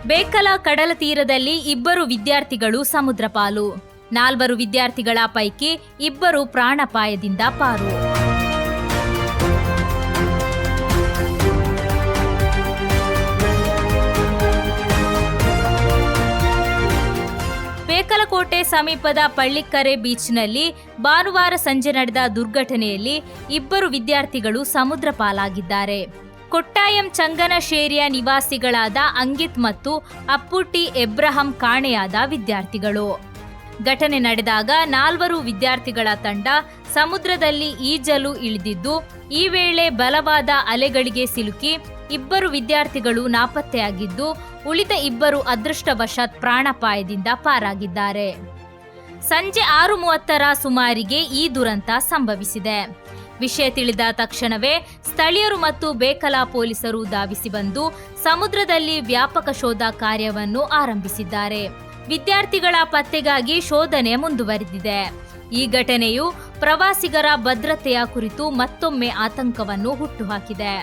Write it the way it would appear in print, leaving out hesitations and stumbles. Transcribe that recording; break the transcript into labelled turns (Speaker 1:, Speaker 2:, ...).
Speaker 1: ಬೇಕಲ ಕಡಲ ತೀರದಲ್ಲಿ 2 ವಿದ್ಯಾರ್ಥಿಗಳು ಸಮುದ್ರ ಪಾಲು. 4 ವಿದ್ಯಾರ್ಥಿಗಳ ಪೈಕಿ 2 ಪ್ರಾಣಾಪಾಯದಿಂದ ಪಾರು. ಬೇಕಲಕೋಟೆ ಸಮೀಪದ ಪಳ್ಳಿಕ್ಕರೆ ಬೀಚ್ನಲ್ಲಿ ಭಾನುವಾರ ಸಂಜೆ ನಡೆದ ದುರ್ಘಟನೆಯಲ್ಲಿ 2 ವಿದ್ಯಾರ್ಥಿಗಳು ಸಮುದ್ರ ಪಾಲಾಗಿದ್ದಾರೆ. ಕೊಟ್ಟಾಯಂ ಚಂಗನಶೇರಿಯ ನಿವಾಸಿಗಳಾದ ಅಂಗಿತ್ ಮತ್ತು ಅಪ್ಪುಟಿ ಎಬ್ರಹಂ ಕಾಣೆಯಾದ ವಿದ್ಯಾರ್ಥಿಗಳು. ಘಟನೆ ನಡೆದಾಗ 4 ವಿದ್ಯಾರ್ಥಿಗಳ ತಂಡ ಸಮುದ್ರದಲ್ಲಿ ಈಜಲು ಇಳಿದಿದ್ದು, ಈ ವೇಳೆ ಬಲವಾದ ಅಲೆಗಳಿಗೆ ಸಿಲುಕಿ 2 ವಿದ್ಯಾರ್ಥಿಗಳು ನಾಪತ್ತೆಯಾಗಿದ್ದು, ಉಳಿದ 2 ಅದೃಷ್ಟವಶಾತ್ ಪ್ರಾಣಾಪಾಯದಿಂದ ಪಾರಾಗಿದ್ದಾರೆ. ಸಂಜೆ 6:30 ಸುಮಾರಿಗೆ ಈ ದುರಂತ ಸಂಭವಿಸಿದೆ. ವಿಷಯ ತಿಳಿದ ತಕ್ಷಣವೇ ಸ್ಥಳೀಯರು ಮತ್ತು ಬೇಕಲ ಪೊಲೀಸರು ಧಾವಿಸಿ ಬಂದು ಸಮುದ್ರದಲ್ಲಿ ವ್ಯಾಪಕ ಶೋಧ ಕಾರ್ಯವನ್ನು ಆರಂಭಿಸಿದ್ದಾರೆ. ವಿದ್ಯಾರ್ಥಿಗಳ ಪತ್ತೆಗಾಗಿ ಶೋಧನೆ ಮುಂದುವರೆದಿದೆ. ಈ ಘಟನೆಯು ಪ್ರವಾಸಿಗರ ಭದ್ರತೆಯ ಕುರಿತು ಮತ್ತೊಮ್ಮೆ ಆತಂಕವನ್ನು ಹುಟ್ಟುಹಾಕಿದೆ.